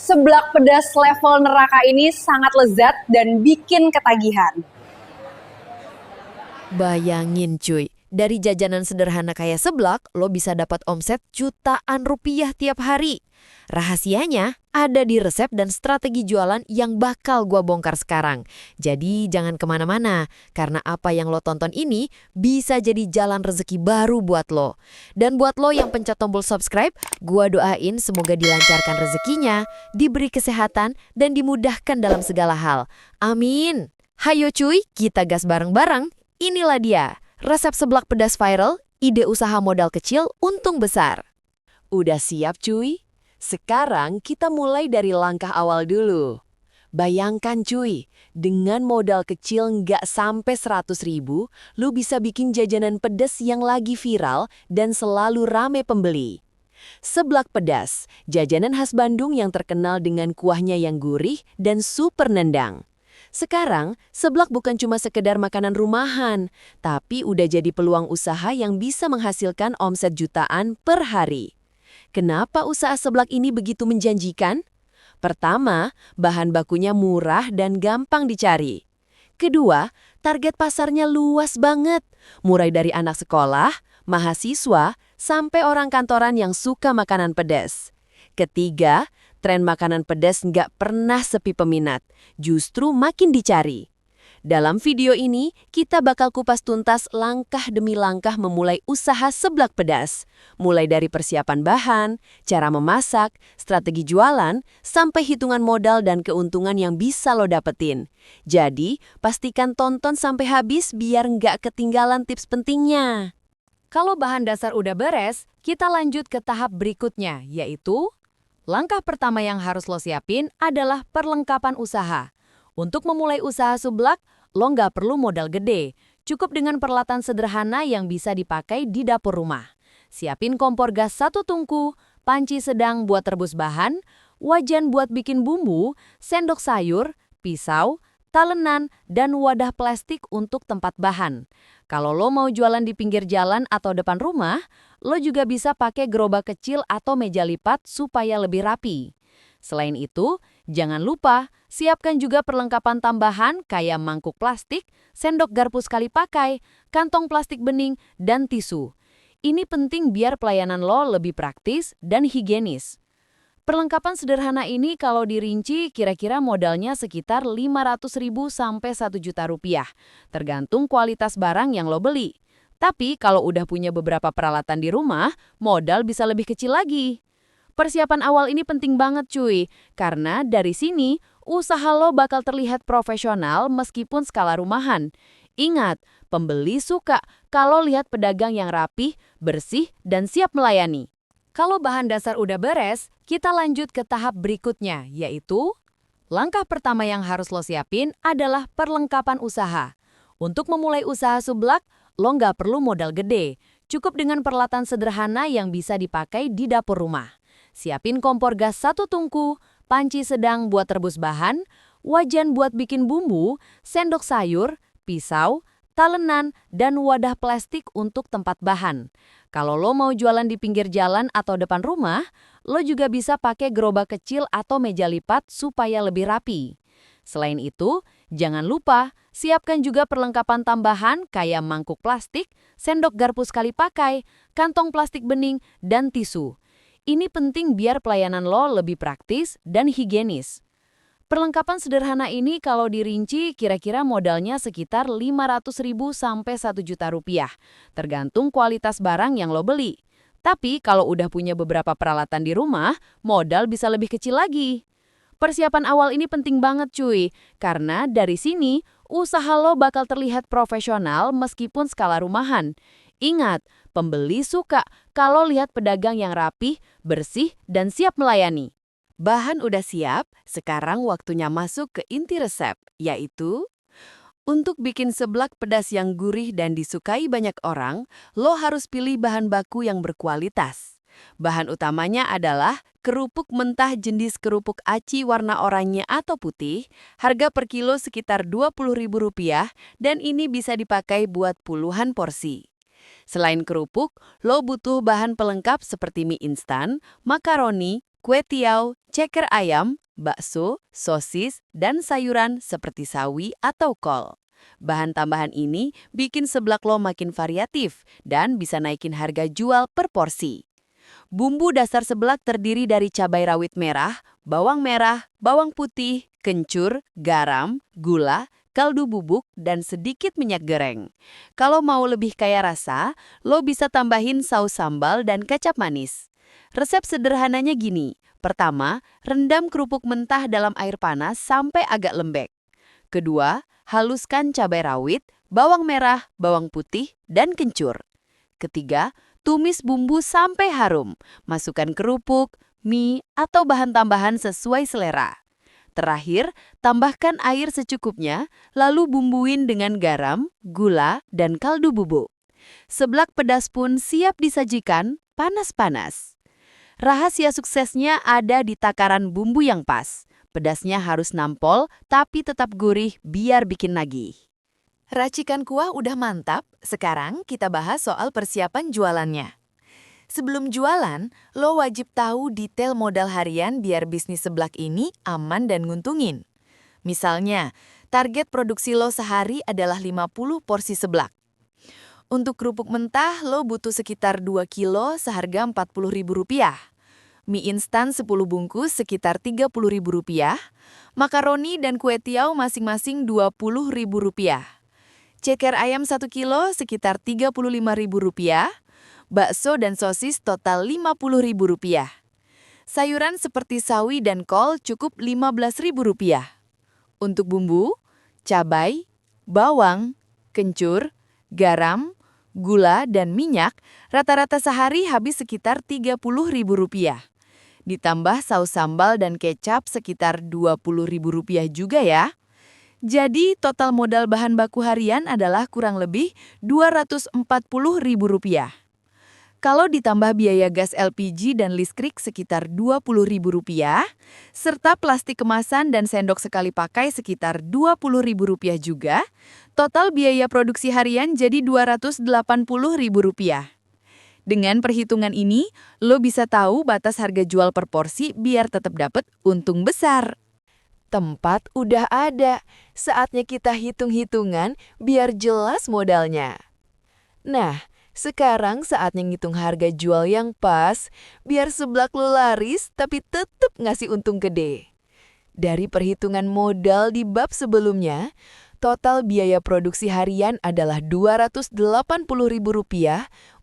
Seblak pedas level neraka ini sangat lezat dan bikin ketagihan. Bayangin cuy, dari jajanan sederhana kayak seblak, lo bisa dapat omset jutaan rupiah tiap hari. Rahasianya ada di resep dan strategi jualan yang bakal gua bongkar sekarang. Jadi jangan kemana-mana, karena apa yang lo tonton ini bisa jadi jalan rezeki baru buat lo. Dan buat lo yang pencet tombol subscribe, gua doain semoga dilancarkan rezekinya, diberi kesehatan, dan dimudahkan dalam segala hal. Amin. Hayo cuy, kita gas bareng-bareng. Inilah dia, resep seblak pedas viral, ide usaha modal kecil, untung besar. Udah siap cuy? Sekarang kita mulai dari langkah awal dulu. Bayangkan cuy, dengan modal kecil nggak sampai 100 ribu, lu bisa bikin jajanan pedas yang lagi viral dan selalu rame pembeli. Seblak pedas, jajanan khas Bandung yang terkenal dengan kuahnya yang gurih dan super nendang. Sekarang, seblak bukan cuma sekedar makanan rumahan, tapi udah jadi peluang usaha yang bisa menghasilkan omset jutaan per hari. Kenapa usaha seblak ini begitu menjanjikan? Pertama, bahan bakunya murah dan gampang dicari. Kedua, target pasarnya luas banget, mulai dari anak sekolah, mahasiswa, sampai orang kantoran yang suka makanan pedas. Ketiga, tren makanan pedas nggak pernah sepi peminat, justru makin dicari. Dalam video ini, kita bakal kupas tuntas langkah demi langkah memulai usaha seblak pedas. Mulai dari persiapan bahan, cara memasak, strategi jualan, sampai hitungan modal dan keuntungan yang bisa lo dapetin. Jadi, pastikan tonton sampai habis biar nggak ketinggalan tips pentingnya. Kalau bahan dasar udah beres, kita lanjut ke tahap berikutnya, yaitu langkah pertama yang harus lo siapin adalah perlengkapan usaha. Untuk memulai usaha seblak, lo nggak perlu modal gede. Cukup dengan peralatan sederhana yang bisa dipakai di dapur rumah. Siapin kompor gas 1 tungku, panci sedang buat rebus bahan, wajan buat bikin bumbu, sendok sayur, pisau, talenan, dan wadah plastik untuk tempat bahan. Kalau lo mau jualan di pinggir jalan atau depan rumah, lo juga bisa pakai gerobak kecil atau meja lipat supaya lebih rapi. Selain itu, jangan lupa siapkan juga perlengkapan tambahan kayak mangkuk plastik, sendok garpu sekali pakai, kantong plastik bening, dan tisu. Ini penting biar pelayanan lo lebih praktis dan higienis. Perlengkapan sederhana ini kalau dirinci kira-kira modalnya sekitar 500 ribu sampai 1 juta rupiah, tergantung kualitas barang yang lo beli. Tapi kalau udah punya beberapa peralatan di rumah, modal bisa lebih kecil lagi. Persiapan awal ini penting banget cuy, karena dari sini usaha lo bakal terlihat profesional meskipun skala rumahan. Ingat, pembeli suka kalau lihat pedagang yang rapih, bersih, dan siap melayani. Kalau bahan dasar udah beres, kita lanjut ke tahap berikutnya, yaitu langkah pertama yang harus lo siapin adalah perlengkapan usaha. Untuk memulai usaha seblak, lo nggak perlu modal gede. Cukup dengan peralatan sederhana yang bisa dipakai di dapur rumah. Siapin kompor gas 1 tungku, panci sedang buat rebus bahan, wajan buat bikin bumbu, sendok sayur, pisau, talenan, dan wadah plastik untuk tempat bahan. Kalau lo mau jualan di pinggir jalan atau depan rumah, lo juga bisa pakai gerobak kecil atau meja lipat supaya lebih rapi. Selain itu, jangan lupa siapkan juga perlengkapan tambahan kayak mangkuk plastik, sendok garpu sekali pakai, kantong plastik bening, dan tisu. Ini penting biar pelayanan lo lebih praktis dan higienis. Perlengkapan sederhana ini kalau dirinci kira-kira modalnya sekitar 500 ribu sampai 1 juta rupiah, tergantung kualitas barang yang lo beli. Tapi kalau udah punya beberapa peralatan di rumah, modal bisa lebih kecil lagi. Persiapan awal ini penting banget cuy, karena dari sini usaha lo bakal terlihat profesional meskipun skala rumahan. Ingat, pembeli suka kalau lihat pedagang yang rapih, bersih, dan siap melayani. Bahan udah siap, sekarang waktunya masuk ke inti resep, yaitu untuk bikin seblak pedas yang gurih dan disukai banyak orang, lo harus pilih bahan baku yang berkualitas. Bahan utamanya adalah kerupuk mentah jenis kerupuk aci warna oranye atau putih, harga per kilo sekitar Rp20.000 dan ini bisa dipakai buat puluhan porsi. Selain kerupuk, lo butuh bahan pelengkap seperti mie instan, makaroni, kue tiaw, ceker ayam, bakso, sosis, dan sayuran seperti sawi atau kol. Bahan tambahan ini bikin seblak lo makin variatif dan bisa naikin harga jual per porsi. Bumbu dasar seblak terdiri dari cabai rawit merah, bawang putih, kencur, garam, gula, kaldu bubuk, dan sedikit minyak goreng. Kalau mau lebih kaya rasa, lo bisa tambahin saus sambal dan kecap manis. Resep sederhananya gini. Pertama, rendam kerupuk mentah dalam air panas sampai agak lembek. Kedua, haluskan cabai rawit, bawang merah, bawang putih, dan kencur. Ketiga, tumis bumbu sampai harum. Masukkan kerupuk, mie, atau bahan tambahan sesuai selera. Terakhir, tambahkan air secukupnya, lalu bumbuin dengan garam, gula, dan kaldu bubuk. Seblak pedas pun siap disajikan, panas-panas. Rahasia suksesnya ada di takaran bumbu yang pas. Pedasnya harus nampol, tapi tetap gurih biar bikin nagih. Racikan kuah udah mantap, sekarang kita bahas soal persiapan jualannya. Sebelum jualan, lo wajib tahu detail modal harian biar bisnis seblak ini aman dan nguntungin. Misalnya, target produksi lo sehari adalah 50 porsi seblak. Untuk kerupuk mentah, lo butuh sekitar 2 kilo seharga Rp40.000. Mie instan 10 bungkus sekitar Rp30.000. Makaroni dan kue tiaw masing-masing Rp20.000. Ceker ayam 1 kilo sekitar Rp35.000. Bakso dan sosis total Rp50.000. Sayuran seperti sawi dan kol cukup Rp15.000. Untuk bumbu, cabai, bawang, kencur, garam, gula, dan minyak, rata-rata sehari habis sekitar Rp30.000. Ditambah saus sambal dan kecap sekitar Rp20.000 juga ya. Jadi total modal bahan baku harian adalah kurang lebih Rp240.000. Kalau ditambah biaya gas LPG dan listrik sekitar Rp20.000, serta plastik kemasan dan sendok sekali pakai sekitar Rp20.000 juga, total biaya produksi harian jadi Rp280.000. Dengan perhitungan ini, lo bisa tahu batas harga jual per porsi biar tetap dapat untung besar. Tempat udah ada, saatnya kita hitung-hitungan biar jelas modalnya. Nah, sekarang saatnya ngitung harga jual yang pas, biar seblak lo laris tapi tetap ngasih untung gede. Dari perhitungan modal di bab sebelumnya, total biaya produksi harian adalah Rp280.000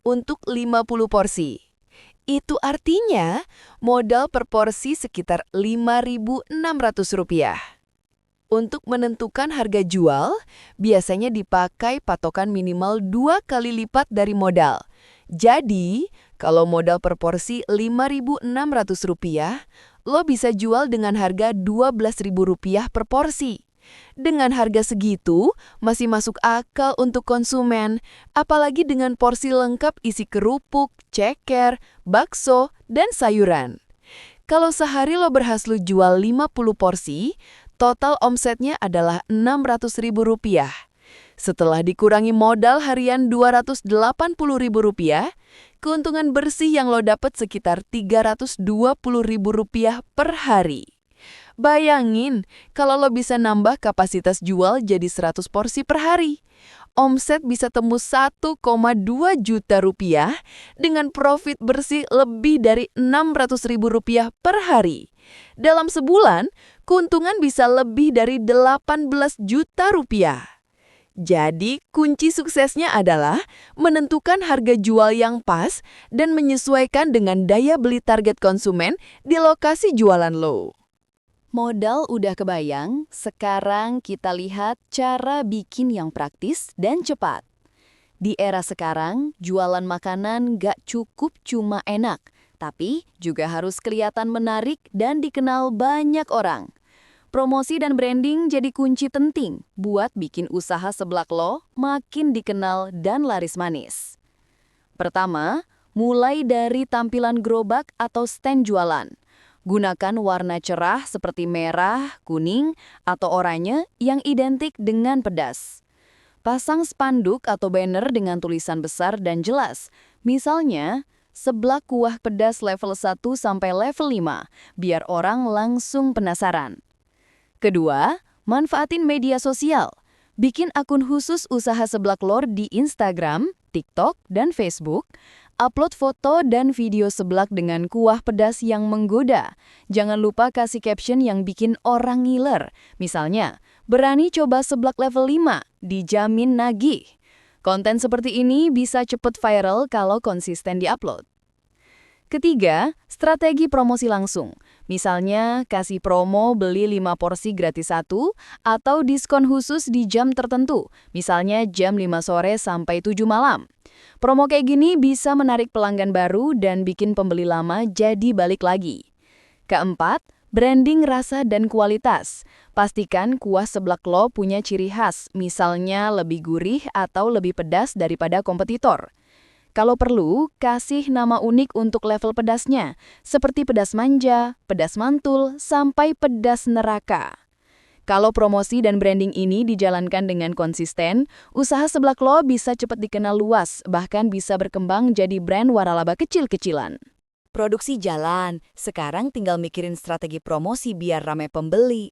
untuk 50 porsi. Itu artinya modal per porsi sekitar Rp5.600. Untuk menentukan harga jual, biasanya dipakai patokan minimal 2 kali lipat dari modal. Jadi, kalau modal per porsi Rp5.600, lo bisa jual dengan harga Rp12.000 per porsi. Dengan harga segitu, masih masuk akal untuk konsumen, apalagi dengan porsi lengkap isi kerupuk, ceker, bakso, dan sayuran. Kalau sehari lo berhasil jual 50 porsi, total omsetnya adalah Rp600.000. Setelah dikurangi modal harian Rp280.000, keuntungan bersih yang lo dapat sekitar Rp320.000 per hari. Bayangin, kalau lo bisa nambah kapasitas jual jadi 100 porsi per hari. Omset bisa tembus Rp1,2 juta dengan profit bersih lebih dari Rp600.000 per hari. Dalam sebulan, keuntungan bisa lebih dari Rp18 juta. Jadi, kunci suksesnya adalah menentukan harga jual yang pas dan menyesuaikan dengan daya beli target konsumen di lokasi jualan lo. Modal udah kebayang, sekarang kita lihat cara bikin yang praktis dan cepat. Di era sekarang, jualan makanan gak cukup cuma enak, tapi juga harus kelihatan menarik dan dikenal banyak orang. Promosi dan branding jadi kunci penting buat bikin usaha seblak lo makin dikenal dan laris manis. Pertama, mulai dari tampilan gerobak atau stand jualan. Gunakan warna cerah seperti merah, kuning, atau oranye yang identik dengan pedas. Pasang spanduk atau banner dengan tulisan besar dan jelas. Misalnya, seblak kuah pedas level 1 sampai level 5, biar orang langsung penasaran. Kedua, manfaatin media sosial. Bikin akun khusus usaha seblak lor di Instagram, TikTok, dan Facebook. Upload foto dan video seblak dengan kuah pedas yang menggoda. Jangan lupa kasih caption yang bikin orang ngiler. Misalnya, berani coba seblak level 5, dijamin nagih. Konten seperti ini bisa cepet viral kalau konsisten diupload. Ketiga, strategi promosi langsung. Misalnya, kasih promo beli 5 porsi gratis 1 atau diskon khusus di jam tertentu. Misalnya jam 5 sore sampai 7 malam. Promo kayak gini bisa menarik pelanggan baru dan bikin pembeli lama jadi balik lagi. Keempat, branding rasa dan kualitas. Pastikan kuah seblak lo punya ciri khas, misalnya lebih gurih atau lebih pedas daripada kompetitor. Kalau perlu, kasih nama unik untuk level pedasnya, seperti pedas manja, pedas mantul, sampai pedas neraka. Kalau promosi dan branding ini dijalankan dengan konsisten, usaha seblak lo bisa cepat dikenal luas, bahkan bisa berkembang jadi brand waralaba kecil-kecilan. Produksi jalan, sekarang tinggal mikirin strategi promosi biar ramai pembeli.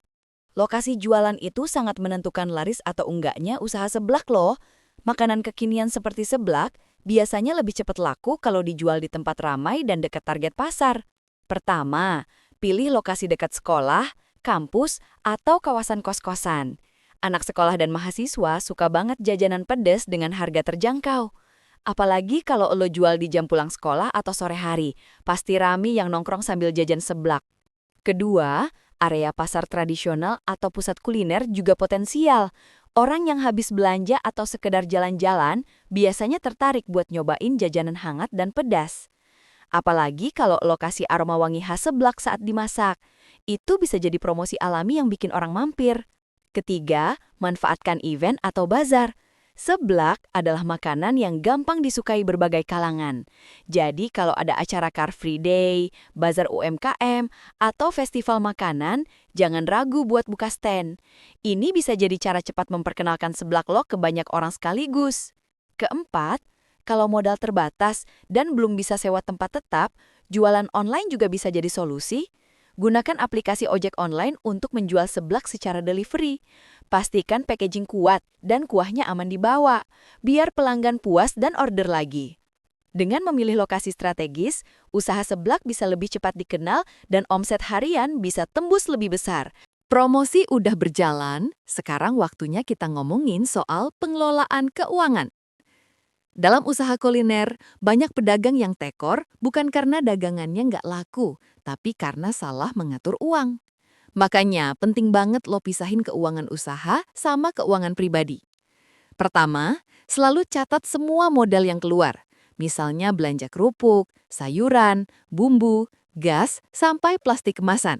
Lokasi jualan itu sangat menentukan laris atau enggaknya usaha seblak loh. Makanan kekinian seperti seblak biasanya lebih cepat laku kalau dijual di tempat ramai dan dekat target pasar. Pertama, pilih lokasi dekat sekolah, kampus, atau kawasan kos-kosan. Anak sekolah dan mahasiswa suka banget jajanan pedas dengan harga terjangkau. Apalagi kalau lo jual di jam pulang sekolah atau sore hari, pasti rame yang nongkrong sambil jajan seblak. Kedua, area pasar tradisional atau pusat kuliner juga potensial. Orang yang habis belanja atau sekedar jalan-jalan biasanya tertarik buat nyobain jajanan hangat dan pedas. Apalagi kalau lokasi aroma wangi khas seblak saat dimasak. Itu bisa jadi promosi alami yang bikin orang mampir. Ketiga, manfaatkan event atau bazar. Seblak adalah makanan yang gampang disukai berbagai kalangan. Jadi kalau ada acara Car Free Day, bazar UMKM, atau festival makanan, jangan ragu buat buka stand. Ini bisa jadi cara cepat memperkenalkan seblak lo ke banyak orang sekaligus. Keempat, kalau modal terbatas dan belum bisa sewa tempat tetap, jualan online juga bisa jadi solusi. Gunakan aplikasi ojek online untuk menjual seblak secara delivery. Pastikan packaging kuat dan kuahnya aman dibawa, biar pelanggan puas dan order lagi. Dengan memilih lokasi strategis, usaha seblak bisa lebih cepat dikenal dan omset harian bisa tembus lebih besar. Promosi udah berjalan, sekarang waktunya kita ngomongin soal pengelolaan keuangan. Dalam usaha kuliner, banyak pedagang yang tekor bukan karena dagangannya nggak laku, tapi karena salah mengatur uang. Makanya penting banget lo pisahin keuangan usaha sama keuangan pribadi. Pertama, selalu catat semua modal yang keluar. Misalnya belanja kerupuk, sayuran, bumbu, gas, sampai plastik kemasan.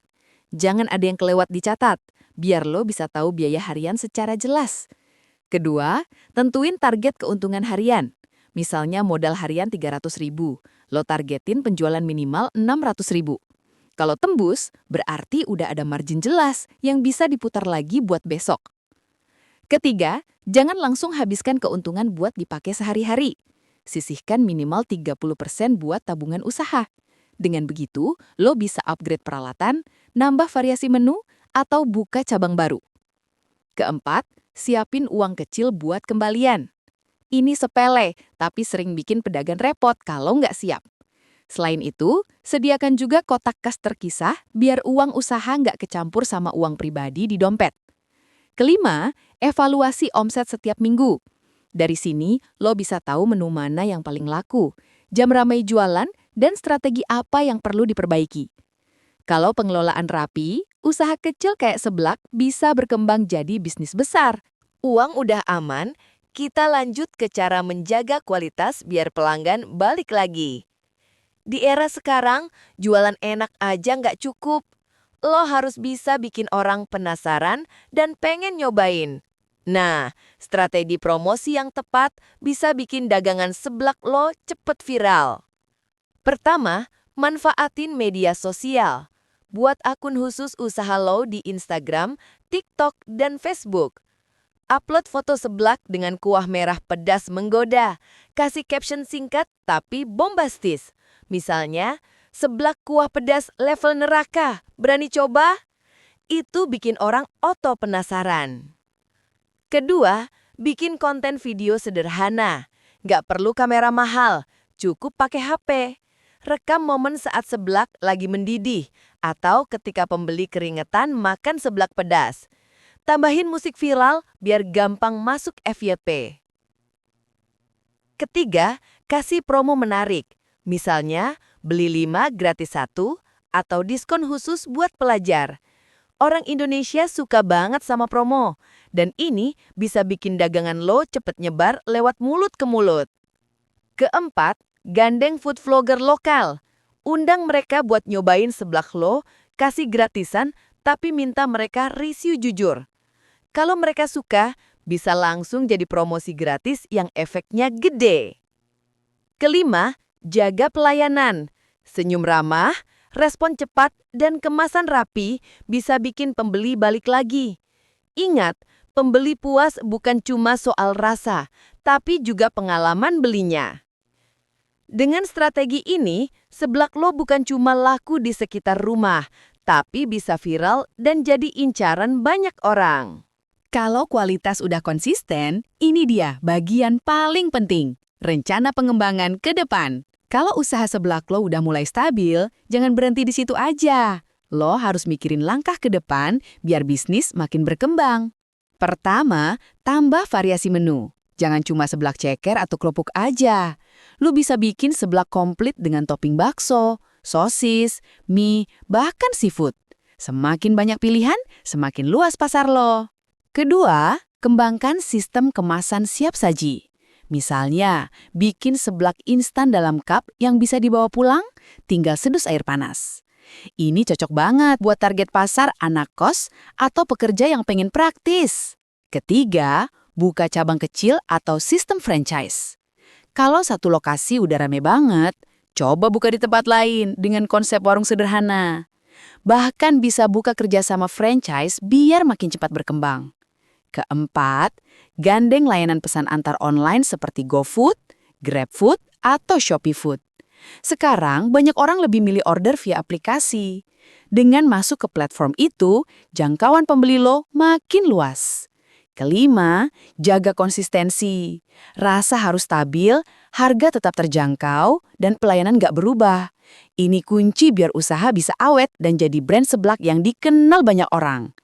Jangan ada yang kelewat dicatat, biar lo bisa tahu biaya harian secara jelas. Kedua, tentuin target keuntungan harian. Misalnya modal harian 300.000, lo targetin penjualan minimal 600.000. Kalau tembus, berarti udah ada margin jelas yang bisa diputar lagi buat besok. Ketiga, jangan langsung habiskan keuntungan buat dipakai sehari-hari. Sisihkan minimal 30% buat tabungan usaha. Dengan begitu, lo bisa upgrade peralatan, nambah variasi menu, atau buka cabang baru. Keempat, siapin uang kecil buat kembalian. Ini sepele, tapi sering bikin pedagang repot kalau nggak siap. Selain itu, sediakan juga kotak kas terpisah biar uang usaha nggak kecampur sama uang pribadi di dompet. Kelima, evaluasi omset setiap minggu. Dari sini, lo bisa tahu menu mana yang paling laku, jam ramai jualan, dan strategi apa yang perlu diperbaiki. Kalau pengelolaan rapi, usaha kecil kayak seblak bisa berkembang jadi bisnis besar. Uang udah aman, kita lanjut ke cara menjaga kualitas biar pelanggan balik lagi. Di era sekarang, jualan enak aja nggak cukup. Lo harus bisa bikin orang penasaran dan pengen nyobain. Nah, strategi promosi yang tepat bisa bikin dagangan seblak lo cepet viral. Pertama, manfaatin media sosial. Buat akun khusus usaha lo di Instagram, TikTok, dan Facebook. Upload foto seblak dengan kuah merah pedas menggoda. Kasih caption singkat tapi bombastis. Misalnya, seblak kuah pedas level neraka. Berani coba? Itu bikin orang oto penasaran. Kedua, bikin konten video sederhana. Nggak perlu kamera mahal, cukup pakai HP. Rekam momen saat seblak lagi mendidih, atau ketika pembeli keringetan makan seblak pedas. Tambahin musik viral biar gampang masuk FYP. Ketiga, kasih promo menarik. Misalnya, beli 5 gratis 1, atau diskon khusus buat pelajar. Orang Indonesia suka banget sama promo, dan ini bisa bikin dagangan lo cepet nyebar lewat mulut ke mulut. Keempat, gandeng food vlogger lokal. Undang mereka buat nyobain seblak lo, kasih gratisan, tapi minta mereka review jujur. Kalau mereka suka, bisa langsung jadi promosi gratis yang efeknya gede. Kelima, jaga pelayanan. Senyum ramah, respon cepat, dan kemasan rapi bisa bikin pembeli balik lagi. Ingat, pembeli puas bukan cuma soal rasa, tapi juga pengalaman belinya. Dengan strategi ini, seblak lo bukan cuma laku di sekitar rumah, tapi bisa viral dan jadi incaran banyak orang. Kalau kualitas udah konsisten, ini dia bagian paling penting, rencana pengembangan ke depan. Kalau usaha seblak lo udah mulai stabil, jangan berhenti di situ aja. Lo harus mikirin langkah ke depan biar bisnis makin berkembang. Pertama, tambah variasi menu. Jangan cuma seblak ceker atau kerupuk aja. Lo bisa bikin seblak komplit dengan topping bakso, sosis, mie, bahkan seafood. Semakin banyak pilihan, semakin luas pasar lo. Kedua, kembangkan sistem kemasan siap saji. Misalnya, bikin seblak instan dalam cup yang bisa dibawa pulang, tinggal sedus air panas. Ini cocok banget buat target pasar anak kos atau pekerja yang pengen praktis. Ketiga, buka cabang kecil atau sistem franchise. Kalau satu lokasi udah rame banget, coba buka di tempat lain dengan konsep warung sederhana. Bahkan bisa buka kerjasama franchise biar makin cepat berkembang. Keempat, gandeng layanan pesan antar online seperti GoFood, GrabFood, atau Shopee Food. Sekarang, banyak orang lebih milih order via aplikasi. Dengan masuk ke platform itu, jangkauan pembeli lo makin luas. Kelima, jaga konsistensi. Rasa harus stabil, harga tetap terjangkau, dan pelayanan nggak berubah. Ini kunci biar usaha bisa awet dan jadi brand seblak yang dikenal banyak orang.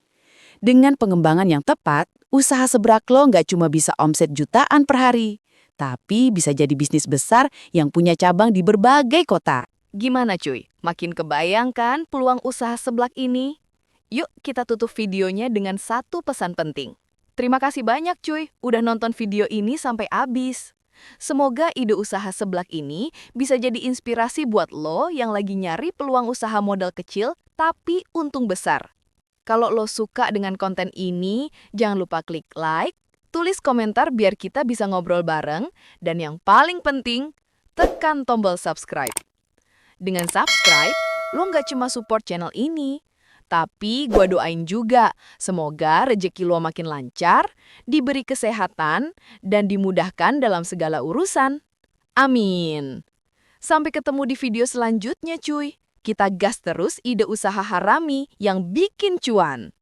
Dengan pengembangan yang tepat, usaha seblak lo nggak cuma bisa omset jutaan per hari, tapi bisa jadi bisnis besar yang punya cabang di berbagai kota. Gimana cuy? Makin kebayang kan peluang usaha seblak ini? Yuk kita tutup videonya dengan satu pesan penting. Terima kasih banyak cuy, udah nonton video ini sampai habis. Semoga ide usaha seblak ini bisa jadi inspirasi buat lo yang lagi nyari peluang usaha modal kecil tapi untung besar. Kalau lo suka dengan konten ini, jangan lupa klik like, tulis komentar biar kita bisa ngobrol bareng, dan yang paling penting, tekan tombol subscribe. Dengan subscribe, lo nggak cuma support channel ini, tapi gua doain juga semoga rezeki lo makin lancar, diberi kesehatan, dan dimudahkan dalam segala urusan. Amin. Sampai ketemu di video selanjutnya cuy. Kita gas terus ide usaha harami yang bikin cuan.